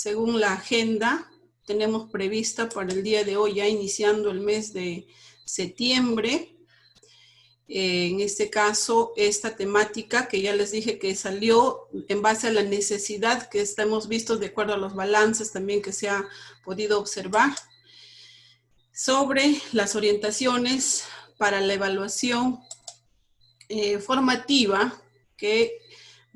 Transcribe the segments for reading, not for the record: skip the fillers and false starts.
según la agenda, tenemos prevista para el día de hoy, ya iniciando el mes de septiembre. En este caso, esta temática que ya les dije que salió en base a la necesidad que hemos visto de acuerdo a los balances también que se ha podido observar, sobre las orientaciones para la evaluación formativa, que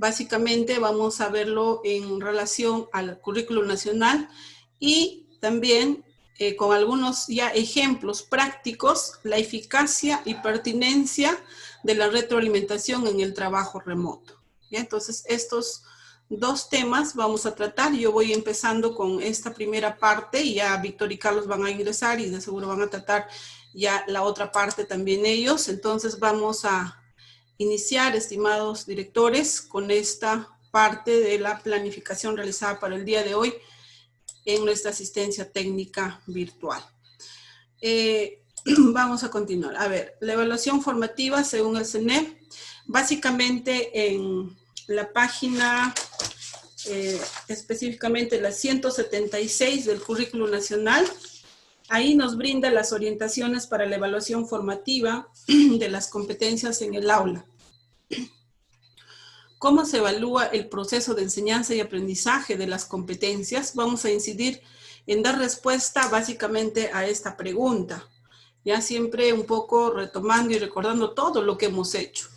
básicamente vamos a verlo en relación al currículo nacional y también con algunos ya ejemplos prácticos, la eficacia y pertinencia de la retroalimentación en el trabajo remoto. ¿Ya? Entonces, estos dos temas vamos a tratar. Yo voy empezando con esta primera parte y ya Víctor y Carlos van a ingresar y de seguro van a tratar ya la otra parte también ellos. Entonces, vamos a iniciar, estimados directores, con esta parte de la planificación realizada para el día de hoy en nuestra asistencia técnica virtual. Vamos a continuar. A ver, la evaluación formativa según el CNEP, básicamente en la página, específicamente la 176 del currículo nacional, ahí nos brinda las orientaciones para la evaluación formativa de las competencias en el aula. ¿Cómo se evalúa el proceso de enseñanza y aprendizaje de las competencias? Vamos a incidir en dar respuesta básicamente a esta pregunta. Ya siempre un poco retomando y recordando todo lo que hemos hecho.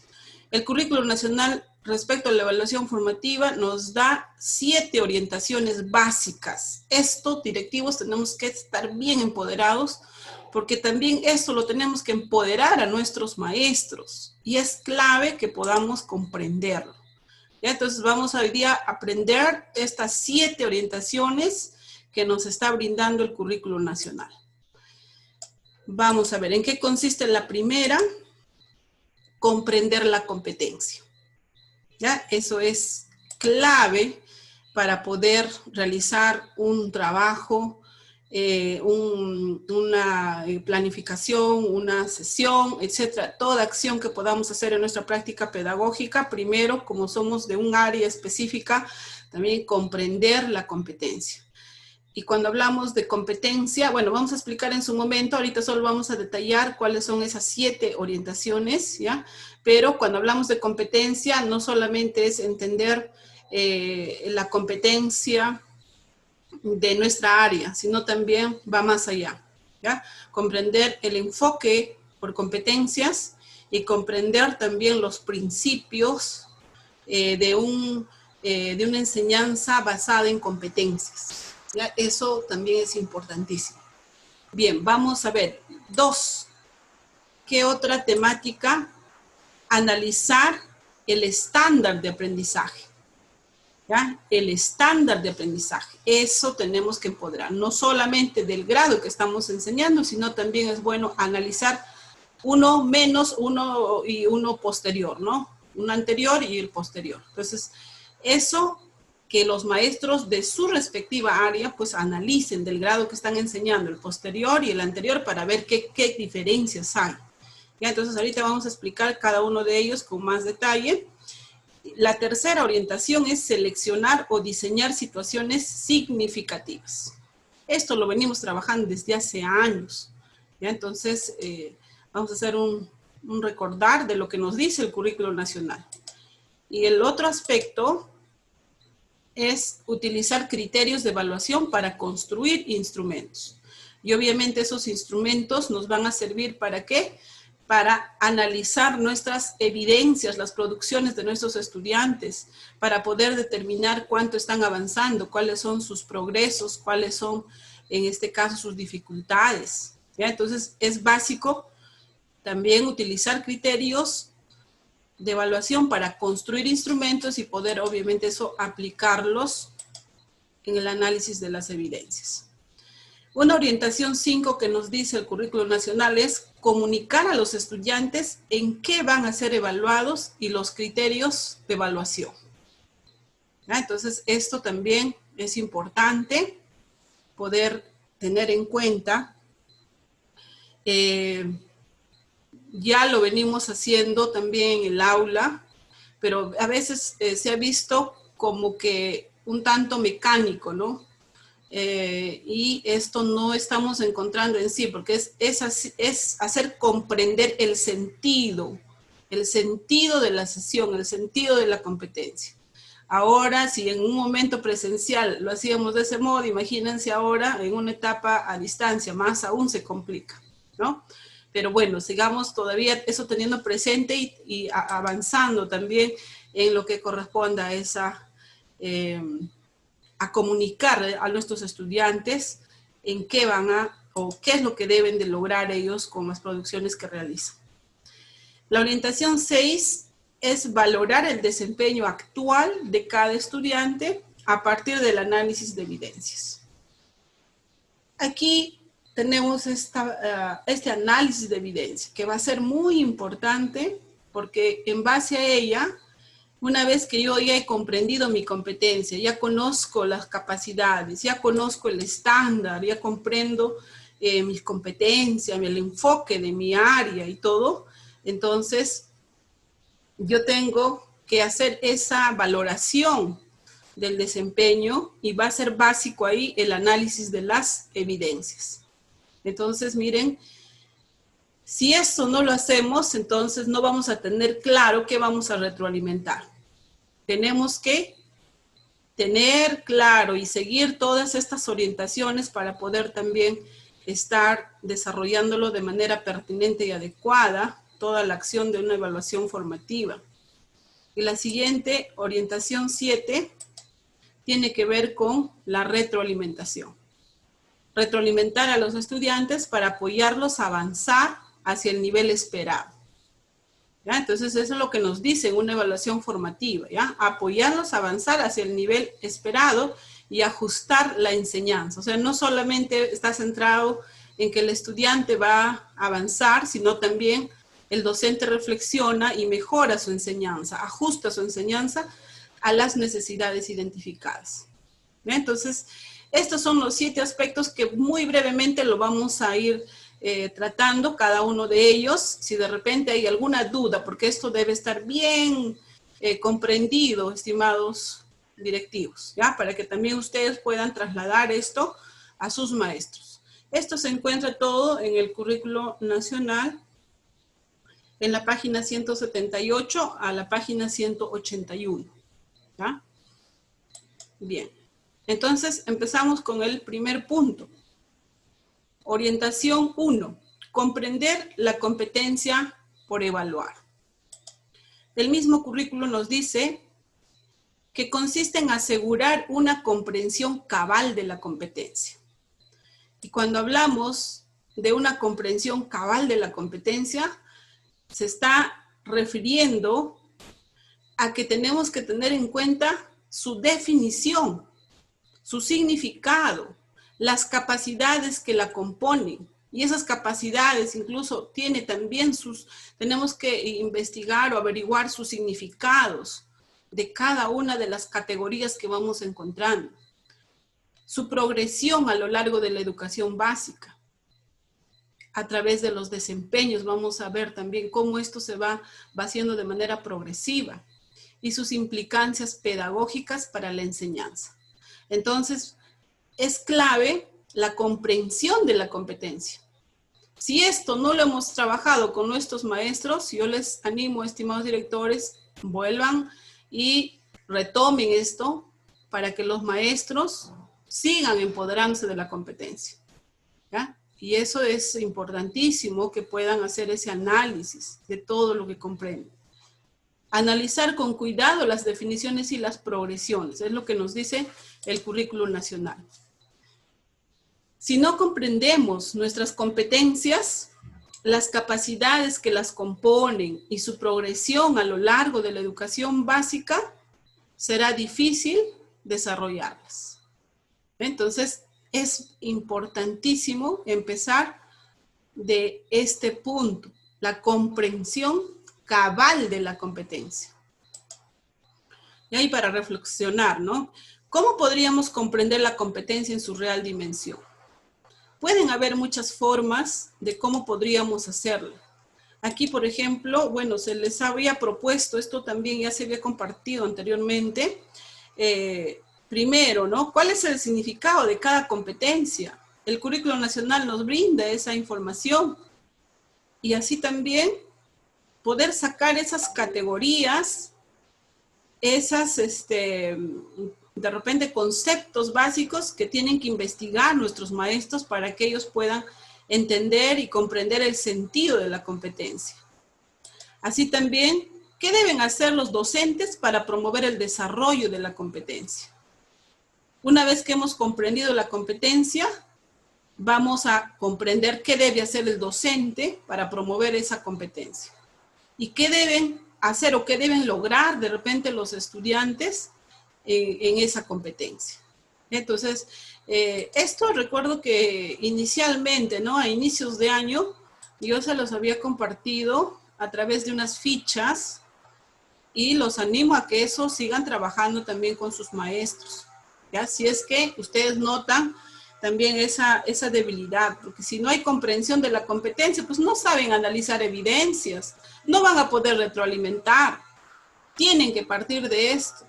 El currículo nacional respecto a la evaluación formativa nos da 7 orientaciones básicas. Esto, directivos, tenemos que estar bien empoderados porque también esto lo tenemos que empoderar a nuestros maestros y es clave que podamos comprenderlo. ¿Ya? Entonces vamos hoy día a aprender estas 7 orientaciones que nos está brindando el currículo nacional. Vamos a ver en qué consiste la primera, comprender la competencia. ¿Ya? Eso es clave para poder realizar un trabajo, una planificación, una sesión, etcétera. Toda acción que podamos hacer en nuestra práctica pedagógica, primero, como somos de un área específica, también comprender la competencia. Y cuando hablamos de competencia, bueno, vamos a explicar en su momento, ahorita solo vamos a detallar cuáles son esas 7 orientaciones, ¿ya? Pero cuando hablamos de competencia, no solamente es entender la competencia de nuestra área, sino también va más allá, ¿ya? Comprender el enfoque por competencias y comprender también los principios de una enseñanza basada en competencias, ¿ya? Eso también es importantísimo. Bien, vamos a ver. 2. ¿Qué otra temática? Analizar el estándar de aprendizaje. ¿Ya? El estándar de aprendizaje, eso tenemos que empoderar, no solamente del grado que estamos enseñando, sino también es bueno analizar uno menos, uno y uno posterior, ¿no? Uno anterior y el posterior. Entonces, eso que los maestros de su respectiva área, pues analicen del grado que están enseñando, el posterior y el anterior, para ver qué diferencias hay. ¿Ya? Entonces, ahorita vamos a explicar cada uno de ellos con más detalle. La tercera orientación es seleccionar o diseñar situaciones significativas. Esto lo venimos trabajando desde hace años. ¿Ya? Entonces, vamos a hacer un recordar de lo que nos dice el currículo nacional. Y el otro aspecto es utilizar criterios de evaluación para construir instrumentos. Y obviamente esos instrumentos nos van a servir ¿para qué? Para analizar nuestras evidencias, las producciones de nuestros estudiantes, para poder determinar cuánto están avanzando, cuáles son sus progresos, cuáles son, en este caso, sus dificultades. ¿Ya? Entonces, es básico también utilizar criterios de evaluación para construir instrumentos y poder, obviamente, eso aplicarlos en el análisis de las evidencias. Una orientación 5 que nos dice el currículo nacional es comunicar a los estudiantes en qué van a ser evaluados y los criterios de evaluación. ¿Ya? Entonces, esto también es importante poder tener en cuenta. Ya lo venimos haciendo también en el aula, pero a veces se ha visto como que un tanto mecánico, ¿no? y esto no estamos encontrando en sí, porque es hacer comprender el sentido de la sesión, el sentido de la competencia. Ahora, si en un momento presencial lo hacíamos de ese modo, imagínense ahora en una etapa a distancia, más aún se complica, ¿no? Pero bueno, sigamos todavía eso teniendo presente y avanzando también en lo que corresponda a esa, a comunicar a nuestros estudiantes en qué van o qué es lo que deben de lograr ellos con las producciones que realizan. La orientación 6 es valorar el desempeño actual de cada estudiante a partir del análisis de evidencias. Aquí tenemos este análisis de evidencia, que va a ser muy importante porque en base a ella, una vez que yo ya he comprendido mi competencia, ya conozco las capacidades, ya conozco el estándar, ya comprendo mis competencias, el enfoque de mi área y todo, entonces yo tengo que hacer esa valoración del desempeño y va a ser básico ahí el análisis de las evidencias. Entonces, miren, si eso no lo hacemos, entonces no vamos a tener claro qué vamos a retroalimentar. Tenemos que tener claro y seguir todas estas orientaciones para poder también estar desarrollándolo de manera pertinente y adecuada, toda la acción de una evaluación formativa. Y la siguiente, orientación 7, tiene que ver con la retroalimentación. Retroalimentar a los estudiantes para apoyarlos a avanzar hacia el nivel esperado. ¿Ya? Entonces eso es lo que nos dice en una evaluación formativa, ¿ya? Apoyarlos a avanzar hacia el nivel esperado y ajustar la enseñanza. O sea, no solamente está centrado en que el estudiante va a avanzar, sino también el docente reflexiona y mejora su enseñanza, ajusta su enseñanza a las necesidades identificadas. ¿Ya? Entonces, estos son los 7 aspectos que muy brevemente lo vamos a ir tratando, cada uno de ellos. Si de repente hay alguna duda, porque esto debe estar bien comprendido, estimados directivos, ¿ya? Para que también ustedes puedan trasladar esto a sus maestros. Esto se encuentra todo en el currículo nacional, en la página 178 a la página 181. ¿Ya? Bien. Entonces, empezamos con el primer punto. Orientación 1. Comprender la competencia por evaluar. El mismo currículo nos dice que consiste en asegurar una comprensión cabal de la competencia. Y cuando hablamos de una comprensión cabal de la competencia, se está refiriendo a que tenemos que tener en cuenta su definición, su significado, las capacidades que la componen. Y esas capacidades incluso tenemos que investigar o averiguar sus significados de cada una de las categorías que vamos encontrando. Su progresión a lo largo de la educación básica. A través de los desempeños vamos a ver también cómo esto se va haciendo de manera progresiva y sus implicancias pedagógicas para la enseñanza. Entonces, es clave la comprensión de la competencia. Si esto no lo hemos trabajado con nuestros maestros, yo les animo, estimados directores, vuelvan y retomen esto para que los maestros sigan empoderándose de la competencia. ¿Ya? Y eso es importantísimo, que puedan hacer ese análisis de todo lo que comprenden. Analizar con cuidado las definiciones y las progresiones, es lo que nos dice el currículo nacional. Si no comprendemos nuestras competencias, las capacidades que las componen y su progresión a lo largo de la educación básica, será difícil desarrollarlas. Entonces, es importantísimo empezar de este punto, la comprensión cabal de la competencia. Y ahí para reflexionar, ¿no? ¿Cómo podríamos comprender la competencia en su real dimensión? Pueden haber muchas formas de cómo podríamos hacerlo. Aquí, por ejemplo, bueno, se les había propuesto, esto también ya se había compartido anteriormente, primero, ¿no? ¿Cuál es el significado de cada competencia? El currículo nacional nos brinda esa información. Y así también poder sacar esas categorías, esas, de repente, conceptos básicos que tienen que investigar nuestros maestros para que ellos puedan entender y comprender el sentido de la competencia. Así también, ¿qué deben hacer los docentes para promover el desarrollo de la competencia? Una vez que hemos comprendido la competencia, vamos a comprender qué debe hacer el docente para promover esa competencia. Y qué deben hacer o qué deben lograr de repente los estudiantes en esa competencia. Entonces, esto recuerdo que inicialmente, ¿no? A inicios de año, yo se los había compartido a través de unas fichas y los animo a que eso sigan trabajando también con sus maestros. ¿Ya? Si es que ustedes notan también esa debilidad, porque si no hay comprensión de la competencia, pues no saben analizar evidencias, no van a poder retroalimentar, tienen que partir de esto.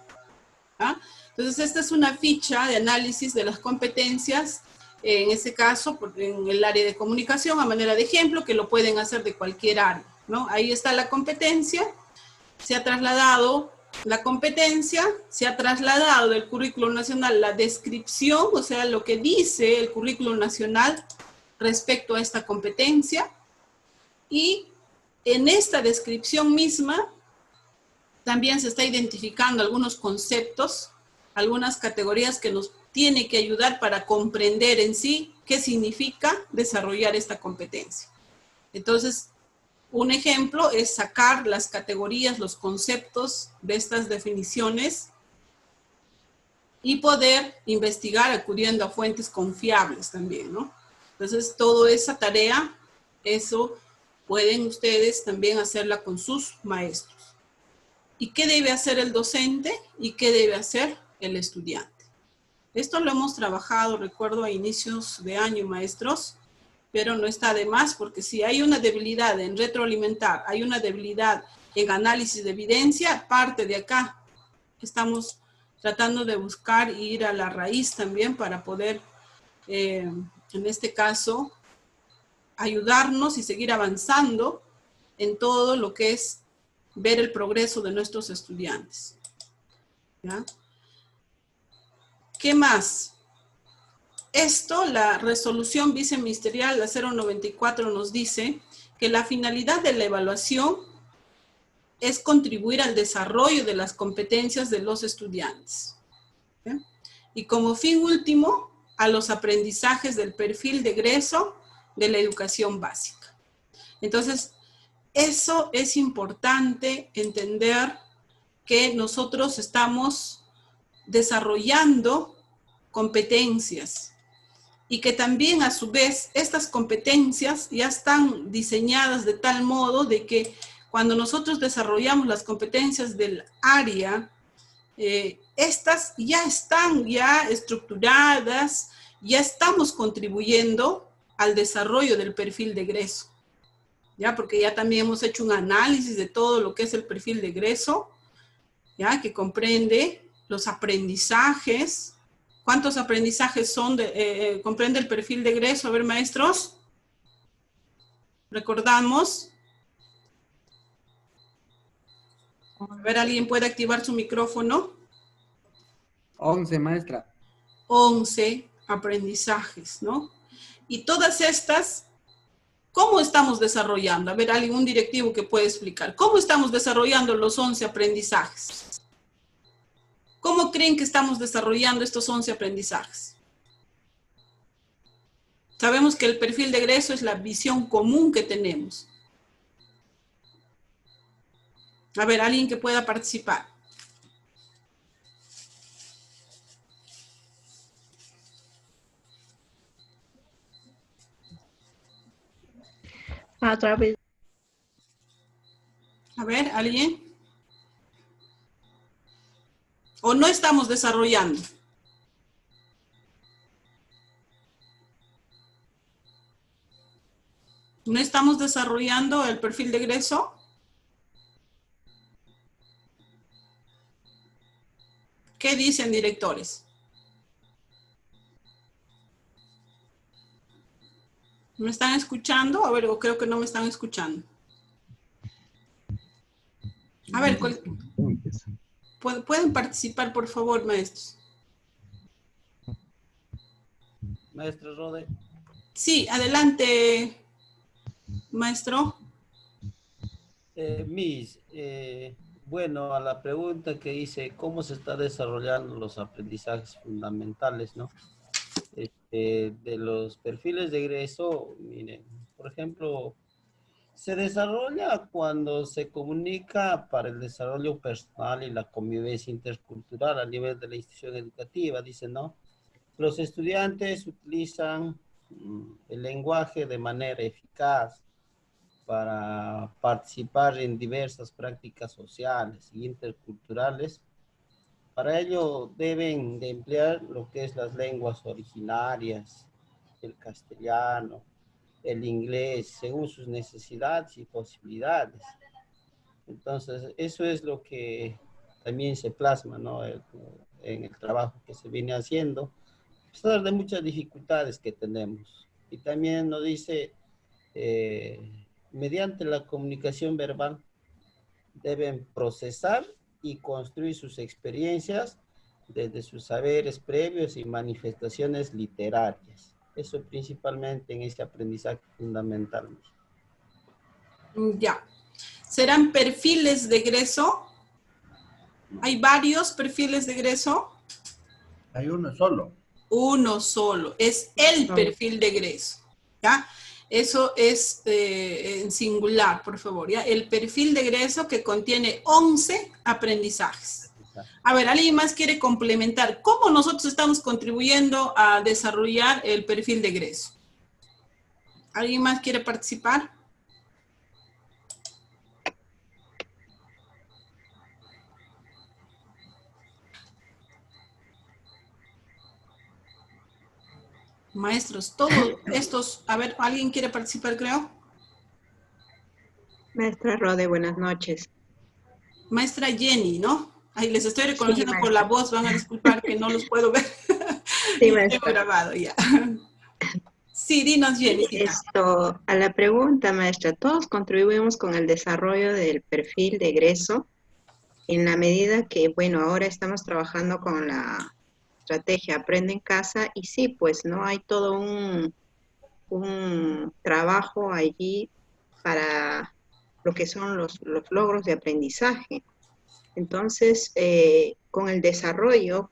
¿Ah? Entonces, esta es una ficha de análisis de las competencias, en este caso, en el área de comunicación, a manera de ejemplo, que lo pueden hacer de cualquier área, ¿no? Ahí está la competencia, se ha trasladado la competencia, se ha trasladado del currículo nacional la descripción, o sea, lo que dice el currículo nacional respecto a esta competencia, y en esta descripción misma también se está identificando algunos conceptos, algunas categorías que nos tiene que ayudar para comprender en sí qué significa desarrollar esta competencia. Entonces, un ejemplo es sacar las categorías, los conceptos de estas definiciones y poder investigar acudiendo a fuentes confiables también, ¿no? Entonces, toda esa tarea, eso pueden ustedes también hacerla con sus maestros. ¿Y qué debe hacer el docente y qué debe hacer el estudiante? Esto lo hemos trabajado, recuerdo, a inicios de año, maestros, pero no está de más, porque si hay una debilidad en retroalimentar, hay una debilidad en análisis de evidencia, parte de acá. Estamos tratando de buscar e ir a la raíz también para poder, en este caso, ayudarnos y seguir avanzando en todo lo que es ver el progreso de nuestros estudiantes. ¿Ya? ¿Qué más? Esto, la resolución viceministerial, la 094, nos dice que la finalidad de la evaluación es contribuir al desarrollo de las competencias de los estudiantes. ¿Ya? Y como fin último, a los aprendizajes del perfil de egreso de la educación básica. Entonces, eso es importante entender, que nosotros estamos desarrollando competencias y que también a su vez estas competencias ya están diseñadas de tal modo de que cuando nosotros desarrollamos las competencias del área, estas ya están estructuradas, ya estamos contribuyendo al desarrollo del perfil de egreso. ¿Ya? Porque ya también hemos hecho un análisis de todo lo que es el perfil de egreso, ¿ya? Que comprende los aprendizajes. ¿Cuántos aprendizajes comprende el perfil de egreso? A ver, maestros. Recordamos. A ver, ¿alguien puede activar su micrófono? 11, maestra. 11 aprendizajes, ¿no? Y todas estas, ¿cómo estamos desarrollando? A ver, algún directivo que pueda explicar. ¿Cómo estamos desarrollando los 11 aprendizajes? ¿Cómo creen que estamos desarrollando estos 11 aprendizajes? Sabemos que el perfil de egreso es la visión común que tenemos. A ver, alguien que pueda participar. A través. A ver, ¿alguien? ¿O no estamos desarrollando? ¿No estamos desarrollando el perfil de egreso? ¿Qué dicen, directores? ¿Me están escuchando? A ver, o creo que no me están escuchando. A ver, ¿pueden participar, por favor, maestros? Maestro Rode. Sí, adelante, maestro. Bueno, a la pregunta que hice, ¿cómo se está desarrollando los aprendizajes fundamentales, ¿no? De los perfiles de egreso, miren, por ejemplo, se desarrolla cuando se comunica para el desarrollo personal y la convivencia intercultural a nivel de la institución educativa, dicen, ¿no? Los estudiantes utilizan el lenguaje de manera eficaz para participar en diversas prácticas sociales e interculturales. Para ello deben de emplear lo que es las lenguas originarias, el castellano, el inglés, según sus necesidades y posibilidades. Entonces, eso es lo que también se plasma, ¿no? En el trabajo que se viene haciendo, a pesar de muchas dificultades que tenemos. Y también nos dice, mediante la comunicación verbal, deben procesar y construir sus experiencias desde sus saberes previos y manifestaciones literarias. Eso principalmente en este aprendizaje fundamental. Ya. ¿Serán perfiles de egreso? ¿Hay varios perfiles de egreso? Hay uno solo. Uno solo. Es el perfil de egreso. ¿Ya? Eso es en singular, por favor. ¿Ya? El perfil de egreso que contiene 11 aprendizajes. A ver, ¿alguien más quiere complementar? ¿Cómo nosotros estamos contribuyendo a desarrollar el perfil de egreso? ¿Alguien más quiere participar? Maestros, todos estos, a ver, ¿alguien quiere participar, creo? Maestra Rode, buenas noches. Maestra Jenny, ¿no? Ahí les estoy reconociendo por la voz, van a disculpar que no los puedo ver. Sí, maestra. Grabado ya. Sí, dinos Jenny. A la pregunta, maestra, todos contribuimos con el desarrollo del perfil de egreso en la medida que, bueno, ahora estamos trabajando con la estrategia Aprende en Casa y sí, pues no hay todo un trabajo allí para lo que son los logros de aprendizaje. Entonces, con el desarrollo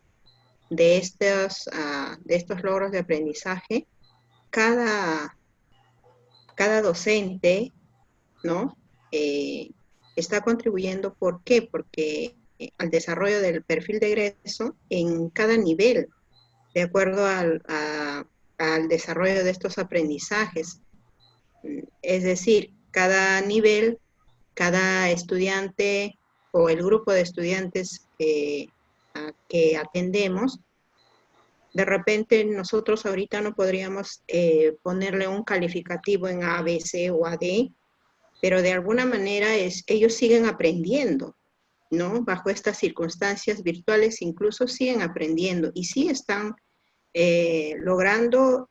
de estos logros de aprendizaje, cada docente, ¿no? Está contribuyendo. ¿Por qué? Porque al desarrollo del perfil de egreso en cada nivel, de acuerdo al desarrollo de estos aprendizajes. Es decir, cada nivel, cada estudiante o el grupo de estudiantes que atendemos, de repente nosotros ahorita no podríamos ponerle un calificativo en A, B, C o A, D, pero de alguna manera ellos siguen aprendiendo, ¿no? Bajo estas circunstancias virtuales incluso siguen aprendiendo y sí están logrando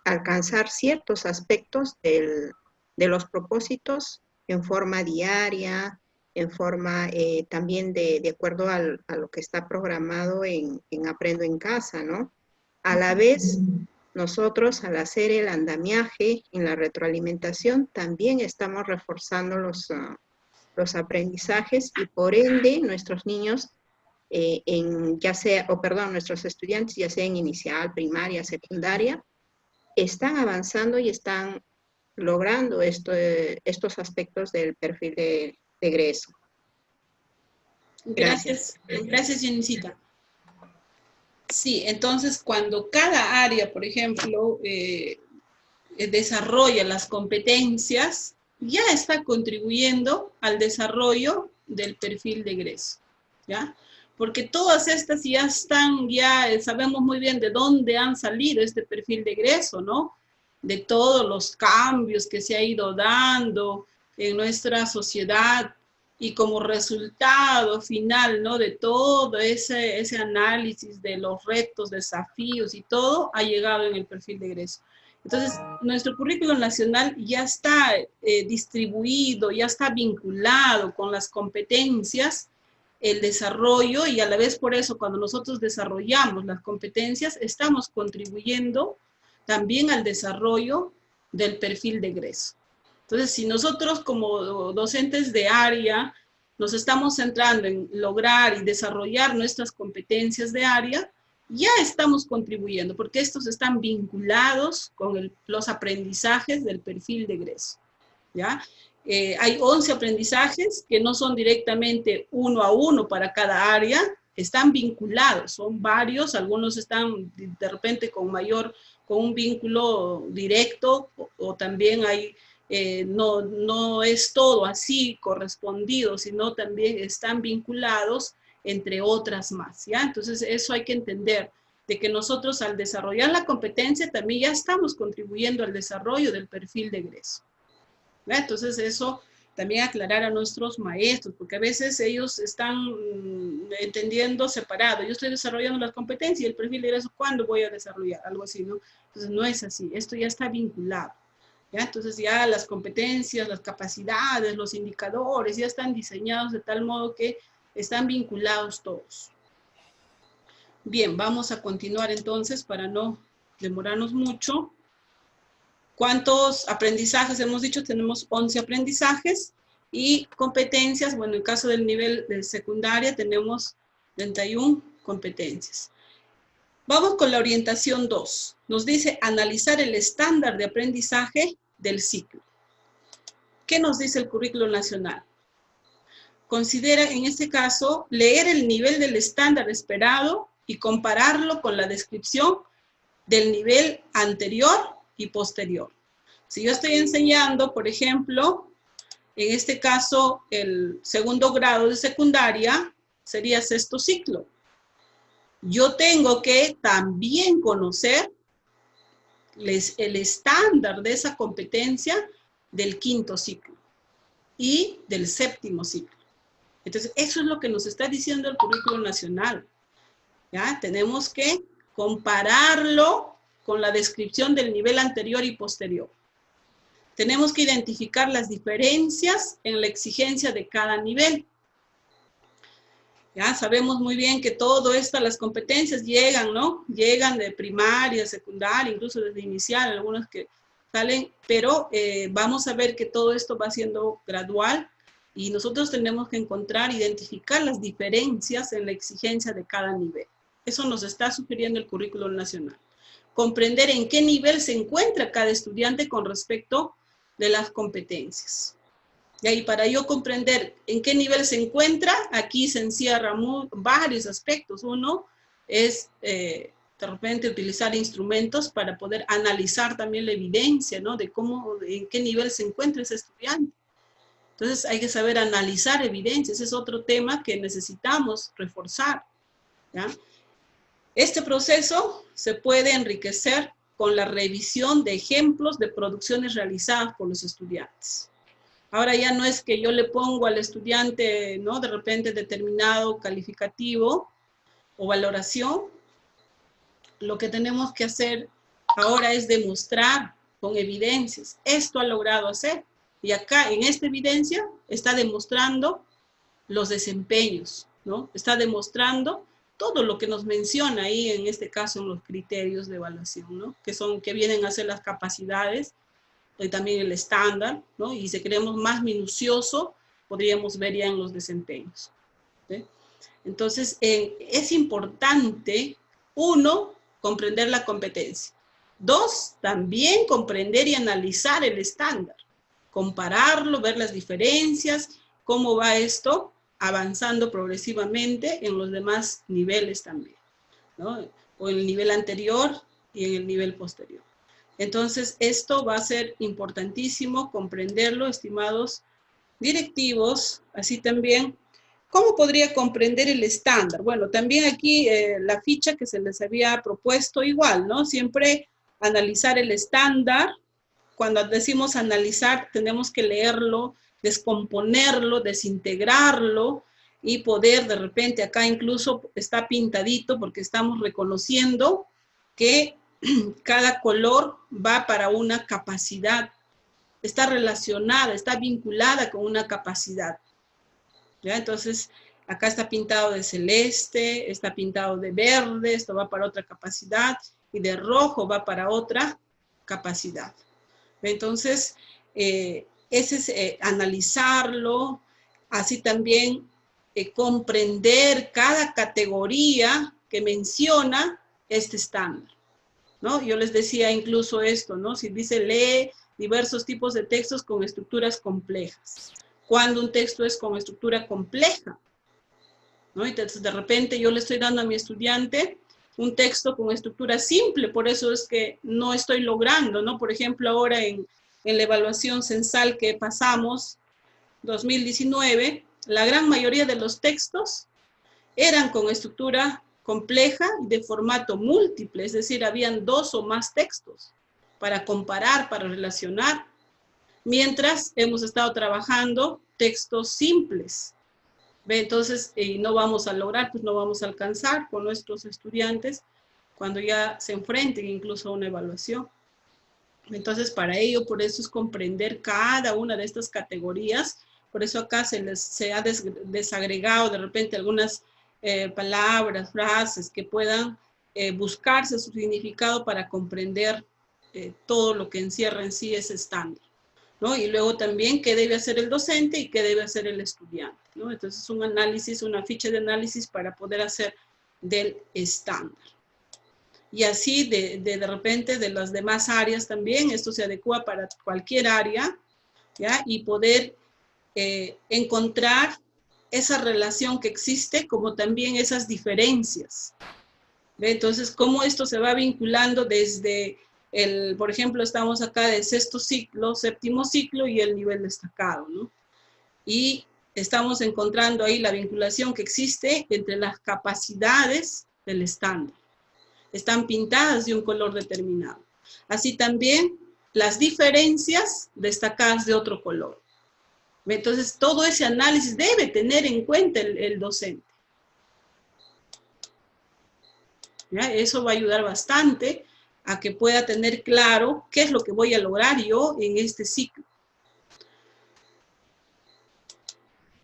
alcanzar ciertos aspectos de los propósitos en forma diaria, en forma también de acuerdo a lo que está programado en Aprendo en Casa, ¿no? A la vez, nosotros al hacer el andamiaje en la retroalimentación también estamos reforzando los aprendizajes y por ende nuestros niños nuestros estudiantes, ya sea en inicial, primaria, secundaria, están avanzando y están logrando estos aspectos del perfil de egreso. Gracias, Jenicita. Sí, entonces cuando cada área, por ejemplo, desarrolla las competencias, ya está contribuyendo al desarrollo del perfil de egreso, ¿ya? Porque todas estas ya están, sabemos muy bien de dónde han salido este perfil de egreso, ¿no? De todos los cambios que se ha ido dando en nuestra sociedad y como resultado final, ¿no? De todo ese análisis de los retos, desafíos y todo, ha llegado en el perfil de egreso. Entonces, nuestro currículo nacional ya está distribuido, ya está vinculado con las competencias, el desarrollo, y a la vez por eso cuando nosotros desarrollamos las competencias, estamos contribuyendo también al desarrollo del perfil de egreso. Entonces, si nosotros como docentes de área nos estamos centrando en lograr y desarrollar nuestras competencias de área, ya estamos contribuyendo, porque estos están vinculados con los aprendizajes del perfil de egreso, ¿ya? Hay 11 aprendizajes que no son directamente uno a uno para cada área, están vinculados, son varios, algunos están de repente con un vínculo directo, o también hay, no es todo así correspondido, sino también están vinculados entre otras más, ¿ya? Entonces eso hay que entender, de que nosotros al desarrollar la competencia también ya estamos contribuyendo al desarrollo del perfil de egreso, ¿ya? Entonces eso también aclarar a nuestros maestros, porque a veces ellos están entendiendo separado. Yo estoy desarrollando las competencias y el perfil de egreso, ¿cuándo voy a desarrollar? Algo así, ¿no? Entonces no es así, esto ya está vinculado, ¿ya? Entonces ya las competencias, las capacidades, los indicadores ya están diseñados de tal modo que están vinculados todos. Bien, vamos a continuar entonces para no demorarnos mucho. ¿Cuántos aprendizajes hemos dicho? Tenemos 11 aprendizajes y competencias. Bueno, en el caso del nivel de secundaria tenemos 31 competencias. Vamos con la orientación 2. Nos dice analizar el estándar de aprendizaje del ciclo. ¿Qué nos dice el currículo nacional? Considera en este caso leer el nivel del estándar esperado y compararlo con la descripción del nivel anterior y posterior. Si yo estoy enseñando, por ejemplo, en este caso el segundo grado de secundaria, sería sexto ciclo. Yo tengo que también conocer el estándar de esa competencia del quinto ciclo y del séptimo ciclo. Entonces, eso es lo que nos está diciendo el currículo nacional, ¿ya? Tenemos que compararlo con la descripción del nivel anterior y posterior. Tenemos que identificar las diferencias en la exigencia de cada nivel. Ya sabemos muy bien que todo esto, las competencias llegan, ¿no? Llegan de primaria, secundaria, incluso desde inicial, algunos que salen, pero vamos a ver que todo esto va siendo gradual y nosotros tenemos que encontrar, identificar las diferencias en la exigencia de cada nivel. Eso nos está sugiriendo el currículo nacional. Comprender en qué nivel se encuentra cada estudiante con respecto de las competencias. Y para yo comprender en qué nivel se encuentra, aquí se encierran varios aspectos. Uno es, de repente, utilizar instrumentos para poder analizar también la evidencia, ¿no? De cómo, en qué nivel se encuentra ese estudiante. Entonces, hay que saber analizar evidencia. Ese es otro tema que necesitamos reforzar, ¿ya? Este proceso se puede enriquecer con la revisión de ejemplos de producciones realizadas por los estudiantes. Ahora ya no es que yo le pongo al estudiante, ¿no? De repente determinado calificativo o valoración. Lo que tenemos que hacer ahora es demostrar con evidencias. Esto ha logrado hacer. Y acá en esta evidencia está demostrando los desempeños, ¿no? Está demostrando todo lo que nos menciona ahí, en este caso, en los criterios de evaluación, ¿no? Que vienen a ser las capacidades, y también el estándar, ¿no? Y si queremos más minucioso, podríamos ver ya en los desempeños, ¿sí? Entonces, es importante, uno, comprender la competencia. Dos, también comprender y analizar el estándar. Compararlo, ver las diferencias, cómo va esto avanzando progresivamente en los demás niveles también, ¿no? O en el nivel anterior y en el nivel posterior. Entonces, esto va a ser importantísimo comprenderlo, estimados directivos. Así también, ¿cómo podría comprender el estándar? Bueno, también aquí la ficha que se les había propuesto igual, ¿no? Siempre analizar el estándar. Cuando decimos analizar, tenemos que leerlo, descomponerlo, desintegrarlo y poder de repente, acá incluso está pintadito porque estamos reconociendo que cada color va para una capacidad, está relacionada, está vinculada con una capacidad. ¿Ya? Entonces, acá está pintado de celeste, está pintado de verde, esto va para otra capacidad, y de rojo va para otra capacidad. Entonces, ese es analizarlo, así también comprender cada categoría que menciona este estándar, ¿no? Yo les decía incluso esto, ¿no? Si dice lee diversos tipos de textos con estructuras complejas. Cuando un texto es con estructura compleja, ¿no? Entonces, de repente yo le estoy dando a mi estudiante un texto con estructura simple, por eso es que no estoy logrando, ¿no? Por ejemplo, ahora en la evaluación censal que pasamos, 2019, la gran mayoría de los textos eran con estructura compleja y de formato múltiple, es decir, habían 2 o más textos para comparar, para relacionar, mientras hemos estado trabajando textos simples. Entonces, no vamos a lograr, pues no vamos a alcanzar con nuestros estudiantes cuando ya se enfrenten incluso a una evaluación. Entonces, para ello, por eso es comprender cada una de estas categorías. Por eso acá se ha desagregado de repente algunas palabras, frases que puedan buscarse su significado para comprender todo lo que encierra en sí ese estándar, ¿no? Y luego también qué debe hacer el docente y qué debe hacer el estudiante, ¿no? Entonces un análisis, una ficha de análisis para poder hacer del estándar. Y así de repente de las demás áreas también, esto se adecua para cualquier área, ¿ya? Y poder encontrar esa relación que existe, como también esas diferencias. ¿Ve? Entonces, cómo esto se va vinculando desde por ejemplo, estamos acá de 6º ciclo, 7º ciclo y el nivel destacado, ¿no? Y estamos encontrando ahí la vinculación que existe entre las capacidades del estándar. Están pintadas de un color determinado. Así también las diferencias destacadas de otro color. Entonces, todo ese análisis debe tener en cuenta el docente. ¿Ya? Eso va a ayudar bastante a que pueda tener claro qué es lo que voy a lograr yo en este ciclo.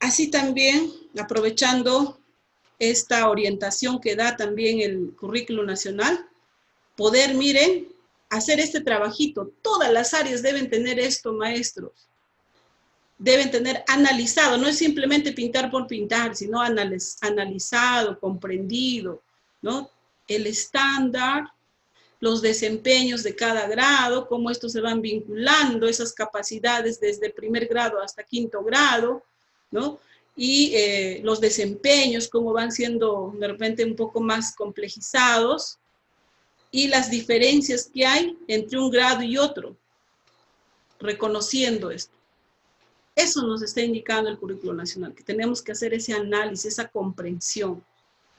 Así también, aprovechando esta orientación que da también el currículo nacional, poder, miren, hacer este trabajito. Todas las áreas deben tener esto, maestros. Deben tener analizado, no es simplemente pintar por pintar, sino analizado, comprendido, ¿no? El estándar, los desempeños de cada grado, cómo estos se van vinculando, esas capacidades desde primer grado hasta 5º grado, ¿no? Y los desempeños, cómo van siendo de repente un poco más complejizados, y las diferencias que hay entre un grado y otro, reconociendo esto. Eso nos está indicando el currículo nacional, que tenemos que hacer ese análisis, esa comprensión.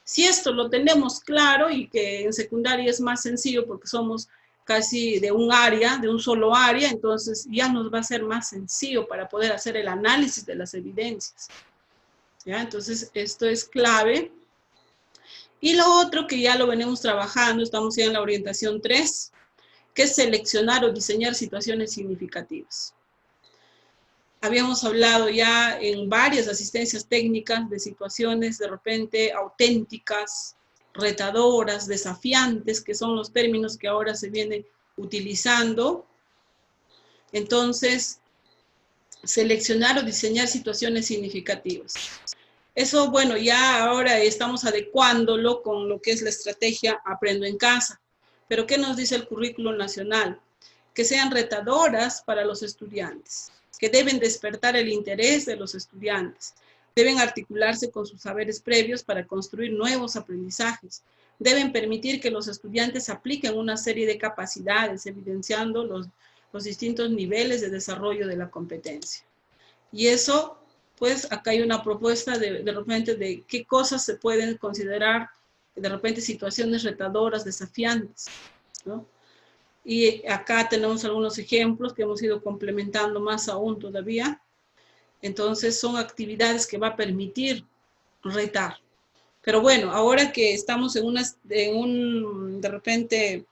Si esto lo tenemos claro y que en secundaria es más sencillo porque somos casi de un área, de un solo área, entonces ya nos va a ser más sencillo para poder hacer el análisis de las evidencias. ¿Ya? Entonces esto es clave. Y lo otro que ya lo venimos trabajando, estamos ya en la orientación 3, que es seleccionar o diseñar situaciones significativas. Habíamos hablado ya en varias asistencias técnicas de situaciones de repente auténticas, retadoras, desafiantes, que son los términos que ahora se vienen utilizando. Entonces, seleccionar o diseñar situaciones significativas. Eso, bueno, ya ahora estamos adecuándolo con lo que es la estrategia Aprendo en Casa. Pero, ¿qué nos dice el currículo nacional? Que sean retadoras para los estudiantes, que deben despertar el interés de los estudiantes, deben articularse con sus saberes previos para construir nuevos aprendizajes, deben permitir que los estudiantes apliquen una serie de capacidades, evidenciando los distintos niveles de desarrollo de la competencia. Y eso, pues, acá hay una propuesta de repente de qué cosas se pueden considerar, de repente, situaciones retadoras, desafiantes, ¿no? Y acá tenemos algunos ejemplos que hemos ido complementando más aún todavía. Entonces son actividades que va a permitir retar. Pero bueno, ahora que estamos de repente,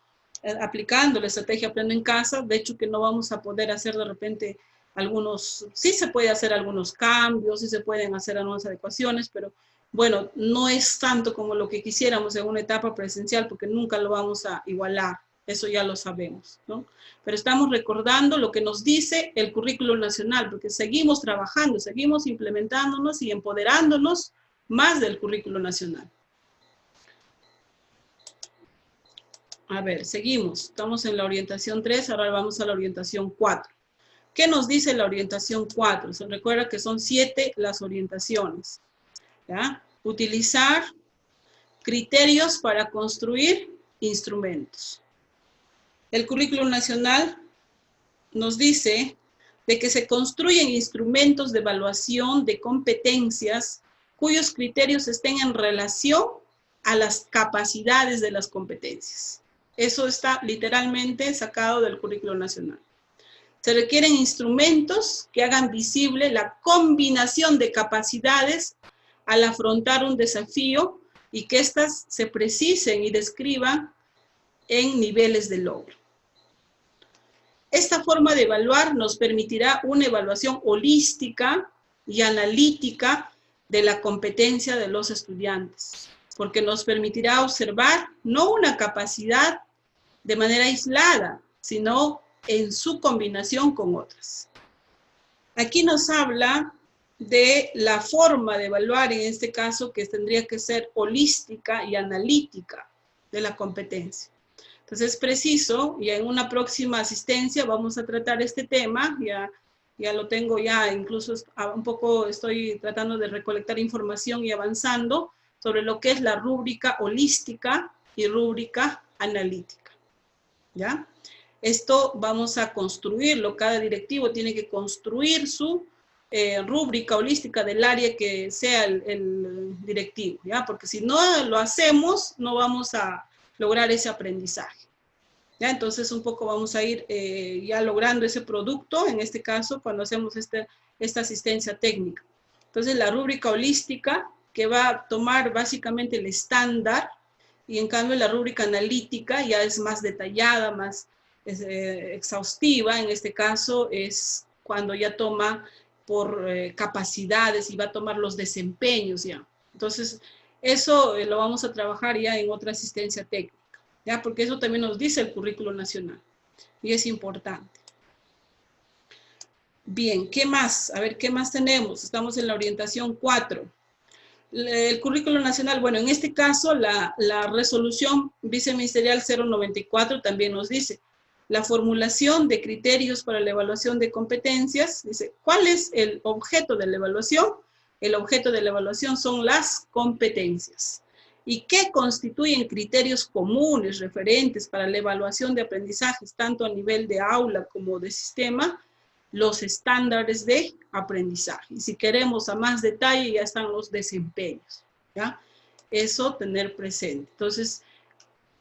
aplicando la estrategia Aprendo en Casa, de hecho que no vamos a poder hacer de repente algunos, sí se puede hacer algunos cambios, sí se pueden hacer algunas adecuaciones, pero bueno, no es tanto como lo que quisiéramos en una etapa presencial, porque nunca lo vamos a igualar, eso ya lo sabemos, ¿no? Pero estamos recordando lo que nos dice el currículo nacional, porque seguimos trabajando, seguimos implementándonos y empoderándonos más del currículo nacional. A ver, seguimos. Estamos en la orientación 3, ahora vamos a la orientación 4. ¿Qué nos dice la orientación 4? Se recuerda que son 7 las orientaciones. ¿Ya? Utilizar criterios para construir instrumentos. El currículo nacional nos dice de que se construyen instrumentos de evaluación de competencias cuyos criterios estén en relación a las capacidades de las competencias. Eso está literalmente sacado del currículo nacional. Se requieren instrumentos que hagan visible la combinación de capacidades al afrontar un desafío y que éstas se precisen y describan en niveles de logro. Esta forma de evaluar nos permitirá una evaluación holística y analítica de la competencia de los estudiantes, porque nos permitirá observar no una capacidad de manera aislada, sino en su combinación con otras. Aquí nos habla de la forma de evaluar, en este caso, que tendría que ser holística y analítica de la competencia. Entonces es preciso, y en una próxima asistencia vamos a tratar este tema, ya lo tengo ya, incluso un poco estoy tratando de recolectar información y avanzando sobre lo que es la rúbrica holística y rúbrica analítica. ¿Ya? Esto vamos a construirlo, cada directivo tiene que construir su rúbrica holística del área que sea el directivo, ¿ya? Porque si no lo hacemos, no vamos a lograr ese aprendizaje. ¿Ya? Entonces un poco vamos a ir ya logrando ese producto, en este caso, cuando hacemos esta asistencia técnica. Entonces la rúbrica holística, que va a tomar básicamente el estándar, y en cambio la rúbrica analítica ya es más detallada, más exhaustiva. En este caso es cuando ya toma por capacidades y va a tomar los desempeños ya. Entonces eso lo vamos a trabajar ya en otra asistencia técnica, ¿ya? Porque eso también nos dice el currículo nacional y es importante. Bien, ¿qué más? A ver, ¿qué más tenemos? Estamos en la orientación 4. El currículo nacional, bueno, en este caso la resolución viceministerial 094 también nos dice la formulación de criterios para la evaluación de competencias. Dice, ¿cuál es el objeto de la evaluación? El objeto de la evaluación son las competencias. ¿Y qué constituyen criterios comunes referentes para la evaluación de aprendizajes, tanto a nivel de aula como de sistema? Los estándares de aprendizaje. Y si queremos a más detalle, ya están los desempeños, ¿ya? Eso tener presente. Entonces,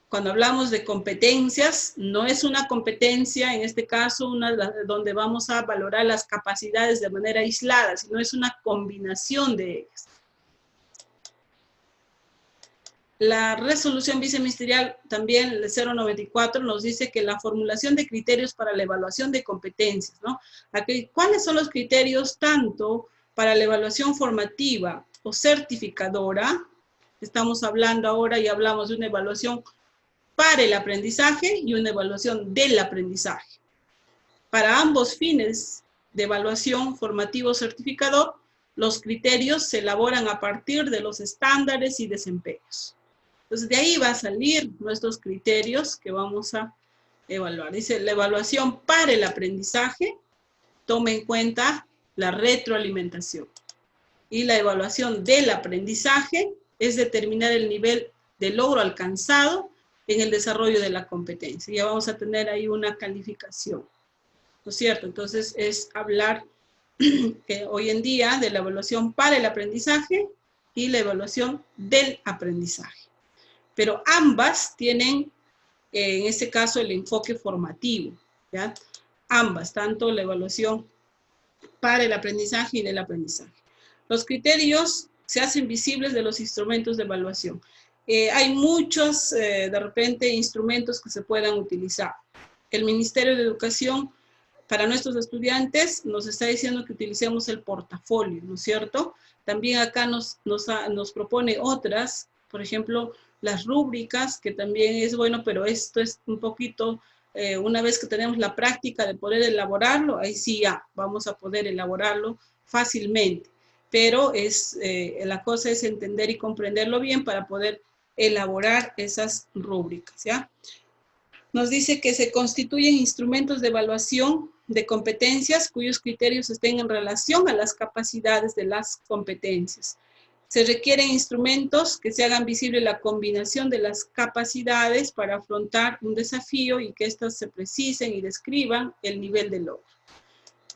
cuando hablamos de competencias, no es una competencia, en este caso, donde vamos a valorar las capacidades de manera aislada, sino es una combinación de ellas. La resolución viceministerial también, el 094, nos dice que la formulación de criterios para la evaluación de competencias, ¿no? Aquí, ¿cuáles son los criterios tanto para la evaluación formativa o certificadora? Estamos hablando ahora y hablamos de una evaluación para el aprendizaje y una evaluación del aprendizaje. Para ambos fines de evaluación formativo certificador, los criterios se elaboran a partir de los estándares y desempeños. Entonces, de ahí va a salir nuestros criterios que vamos a evaluar. Dice, la evaluación para el aprendizaje toma en cuenta la retroalimentación. Y la evaluación del aprendizaje es determinar el nivel de logro alcanzado en el desarrollo de la competencia. Ya vamos a tener ahí una calificación, ¿no es cierto? Entonces, es hablar hoy en día de la evaluación para el aprendizaje y la evaluación del aprendizaje. Pero ambas tienen, en este caso, el enfoque formativo, ¿ya? Ambas, tanto la evaluación para el aprendizaje y del aprendizaje. Los criterios se hacen visibles de los instrumentos de evaluación. hay muchos, de repente, instrumentos que se puedan utilizar. El Ministerio de Educación, para nuestros estudiantes, nos está diciendo que utilicemos el portafolio, ¿no es cierto? También acá nos propone otras, por ejemplo, las rúbricas, que también es bueno, pero esto es un poquito, una vez que tenemos la práctica de poder elaborarlo, ahí sí ya vamos a poder elaborarlo fácilmente. Pero la cosa es entender y comprenderlo bien para poder elaborar esas rúbricas, ¿ya? Nos dice que se constituyen instrumentos de evaluación de competencias cuyos criterios estén en relación a las capacidades de las competencias. Se requieren instrumentos que se hagan visible la combinación de las capacidades para afrontar un desafío y que éstas se precisen y describan el nivel de logro.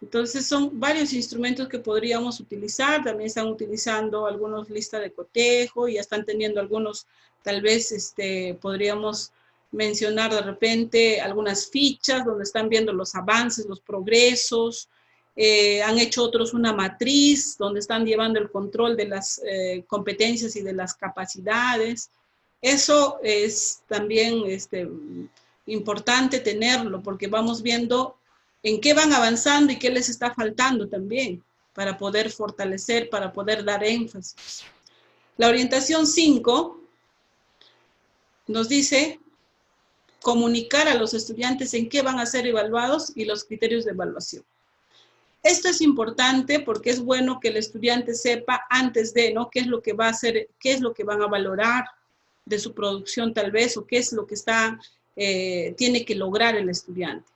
Entonces son varios instrumentos que podríamos utilizar, también están utilizando algunos listas de cotejo, ya están teniendo algunos, tal vez podríamos mencionar de repente algunas fichas donde están viendo los avances, los progresos, han hecho otros una matriz donde están llevando el control de las competencias y de las capacidades. Eso es también importante tenerlo porque vamos viendo en qué van avanzando y qué les está faltando también para poder fortalecer, para poder dar énfasis. La orientación 5 nos dice comunicar a los estudiantes en qué van a ser evaluados y los criterios de evaluación. Esto es importante porque es bueno que el estudiante sepa antes de, ¿no? Qué es lo que va a hacer, qué es lo que van a valorar de su producción tal vez, o qué es lo que tiene que lograr el estudiante.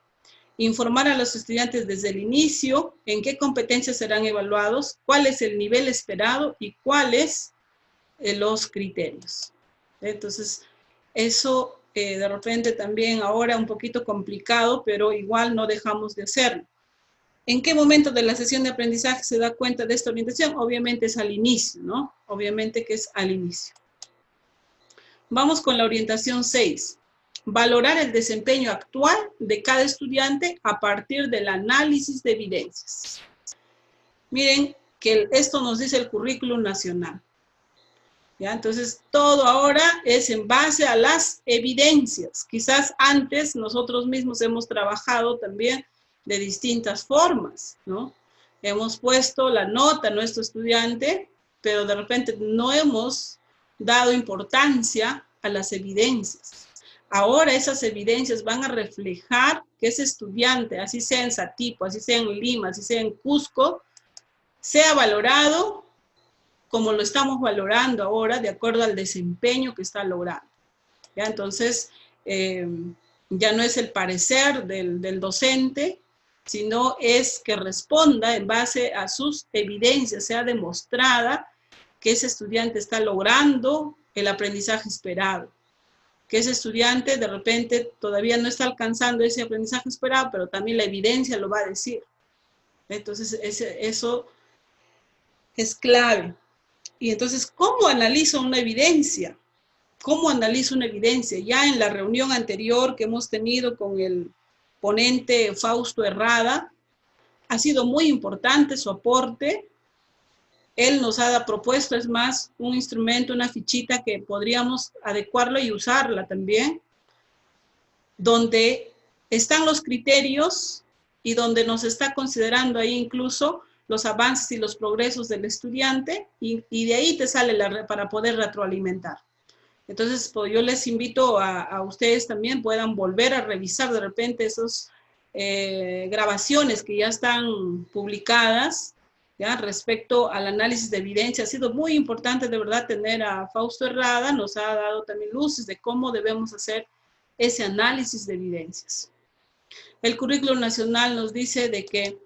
Informar a los estudiantes desde el inicio en qué competencias serán evaluados, cuál es el nivel esperado y cuáles los criterios. Entonces, eso de repente también ahora un poquito complicado, pero igual no dejamos de hacerlo. ¿En qué momento de la sesión de aprendizaje se da cuenta de esta orientación? Obviamente es al inicio, ¿no? Obviamente que es al inicio. Vamos con la orientación 6. Valorar el desempeño actual de cada estudiante a partir del análisis de evidencias. Miren que esto nos dice el currículum nacional. ¿Ya? Entonces, todo ahora es en base a las evidencias. Quizás antes nosotros mismos hemos trabajado también de distintas formas, ¿no? Hemos puesto la nota a nuestro estudiante, pero de repente no hemos dado importancia a las evidencias. Ahora esas evidencias van a reflejar que ese estudiante, así sea en Satipo, así sea en Lima, así sea en Cusco, sea valorado como lo estamos valorando ahora, de acuerdo al desempeño que está logrando. ¿Ya? Entonces, ya no es el parecer del docente, sino es que responda en base a sus evidencias, sea demostrada que ese estudiante está logrando el aprendizaje esperado, que ese estudiante de repente todavía no está alcanzando ese aprendizaje esperado, pero también la evidencia lo va a decir. Entonces, eso es clave. Y entonces, ¿cómo analizo una evidencia? ¿Cómo analizo una evidencia? Ya en la reunión anterior que hemos tenido con el ponente Fausto Herrada, ha sido muy importante su aporte. Él nos ha propuesto, es más, un instrumento, una fichita que podríamos adecuarla y usarla también, donde están los criterios y donde nos está considerando ahí incluso los avances y los progresos del estudiante, y de ahí te sale para poder retroalimentar. Entonces, pues, yo les invito a ustedes también puedan volver a revisar de repente esas grabaciones que ya están publicadas, ¿ya? Respecto al análisis de evidencia. Ha sido muy importante de verdad tener a Fausto Herrada, nos ha dado también luces de cómo debemos hacer ese análisis de evidencias. El currículum nacional nos dice de que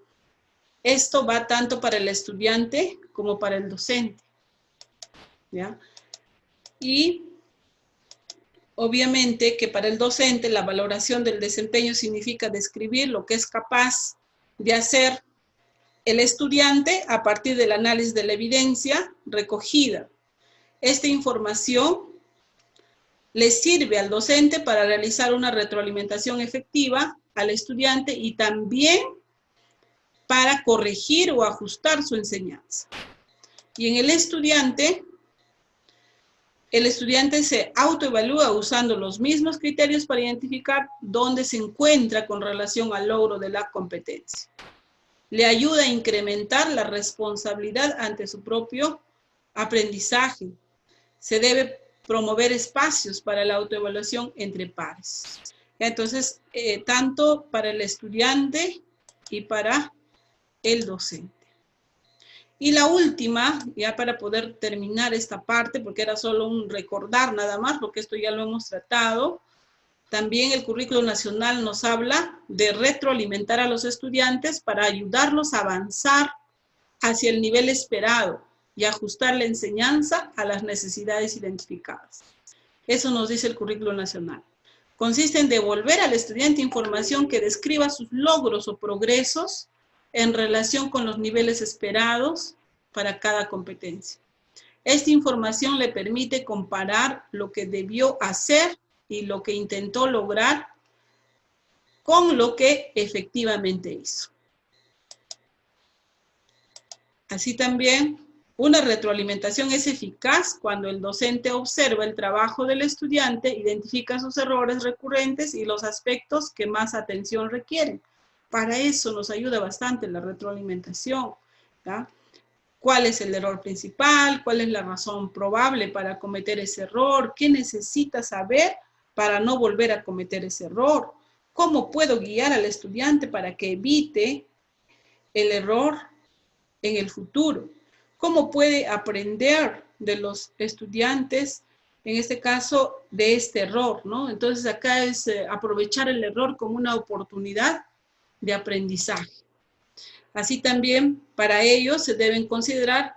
esto va tanto para el estudiante como para el docente, ¿ya? Y obviamente que para el docente la valoración del desempeño significa describir lo que es capaz de hacer el estudiante a partir del análisis de la evidencia recogida. Esta información le sirve al docente para realizar una retroalimentación efectiva al estudiante y también para corregir o ajustar su enseñanza. Y en el estudiante, el estudiante se autoevalúa usando los mismos criterios para identificar dónde se encuentra con relación al logro de la competencia. Le ayuda a incrementar la responsabilidad ante su propio aprendizaje. Se debe promover espacios para la autoevaluación entre pares. Entonces, tanto para el estudiante y para el docente. Y la última, ya para poder terminar esta parte, porque era solo un recordar nada más, porque esto ya lo hemos tratado. También el currículo nacional nos habla de retroalimentar a los estudiantes para ayudarlos a avanzar hacia el nivel esperado y ajustar la enseñanza a las necesidades identificadas. Eso nos dice el currículo nacional. Consiste en devolver al estudiante información que describa sus logros o progresos en relación con los niveles esperados para cada competencia. Esta información le permite comparar lo que debió hacer y lo que intentó lograr con lo que efectivamente hizo. Así también, una retroalimentación es eficaz cuando el docente observa el trabajo del estudiante, identifica sus errores recurrentes y los aspectos que más atención requieren. Para eso nos ayuda bastante la retroalimentación, ¿ya? ¿Cuál es el error principal? ¿Cuál es la razón probable para cometer ese error? ¿Qué necesita saber para no volver a cometer ese error? ¿Cómo puedo guiar al estudiante para que evite el error en el futuro? ¿Cómo puede aprender de los estudiantes, en este caso, de este error, ¿no? Entonces acá es aprovechar el error como una oportunidad de aprendizaje. Así también, para ello se deben considerar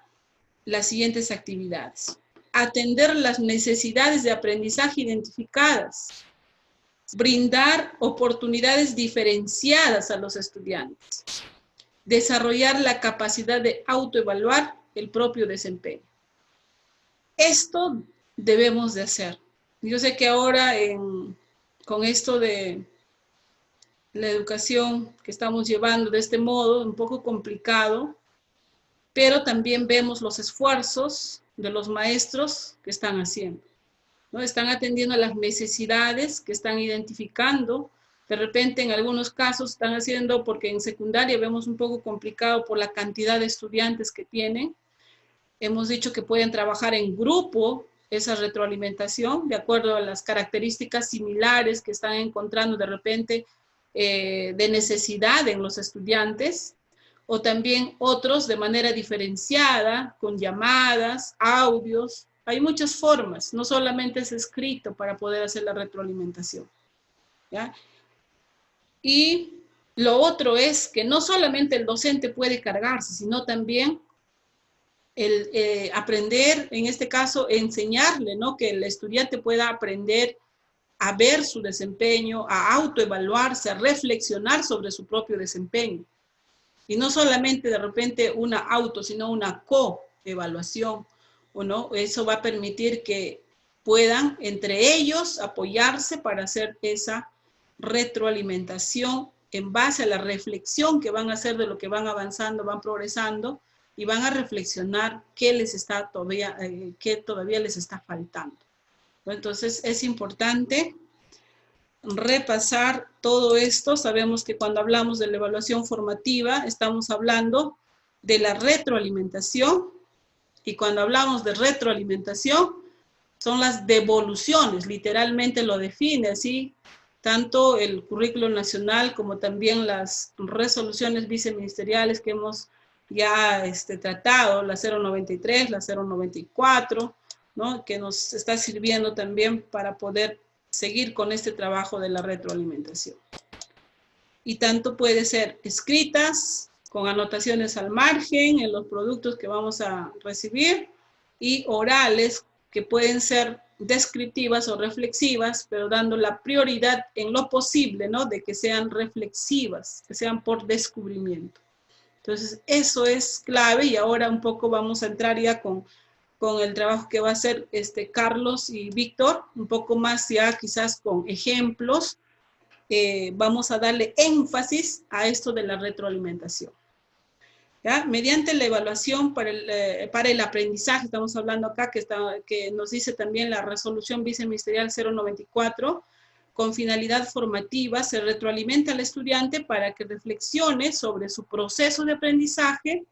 las siguientes actividades. Atender las necesidades de aprendizaje identificadas. Brindar oportunidades diferenciadas a los estudiantes. Desarrollar la capacidad de autoevaluar el propio desempeño. Esto debemos de hacer. Yo sé que ahora con esto de la educación que estamos llevando de este modo, un poco complicado, pero también vemos los esfuerzos de los maestros que están haciendo, ¿no? Están atendiendo a las necesidades que están identificando. De repente, en algunos casos están haciendo, porque en secundaria vemos un poco complicado por la cantidad de estudiantes que tienen. Hemos dicho que pueden trabajar en grupo esa retroalimentación, de acuerdo a las características similares que están encontrando de repente de necesidad en los estudiantes, o también otros de manera diferenciada, con llamadas, audios. Hay muchas formas, no solamente es escrito para poder hacer la retroalimentación, ¿ya? Y lo otro es que no solamente el docente puede cargarse, sino también el aprender, en este caso, enseñarle, ¿no? Que el estudiante pueda aprender a ver su desempeño, a autoevaluarse, a reflexionar sobre su propio desempeño. Y no solamente de repente una sino una coevaluación, ¿o no? Eso va a permitir que puedan entre ellos apoyarse para hacer esa retroalimentación en base a la reflexión que van a hacer de lo que van avanzando, van progresando, y van a reflexionar qué todavía les está faltando. Entonces es importante repasar todo esto. Sabemos que cuando hablamos de la evaluación formativa estamos hablando de la retroalimentación, y cuando hablamos de retroalimentación son las devoluciones, literalmente lo define así, tanto el currículo nacional como también las resoluciones viceministeriales que hemos ya tratado, la 093, la 094, ¿no? Que nos está sirviendo también para poder seguir con este trabajo de la retroalimentación. Y tanto puede ser escritas, con anotaciones al margen, en los productos que vamos a recibir, y orales, que pueden ser descriptivas o reflexivas, pero dando la prioridad en lo posible, ¿no? De que sean reflexivas, que sean por descubrimiento. Entonces, eso es clave, y ahora un poco vamos a entrar ya con el trabajo que va a hacer Carlos y Víctor, un poco más ya quizás con ejemplos. Vamos a darle énfasis a esto de la retroalimentación. ¿ya? Mediante la evaluación para el aprendizaje, estamos hablando acá, que nos dice también la resolución viceministerial 094, con finalidad formativa, se retroalimenta al estudiante para que reflexione sobre su proceso de aprendizaje,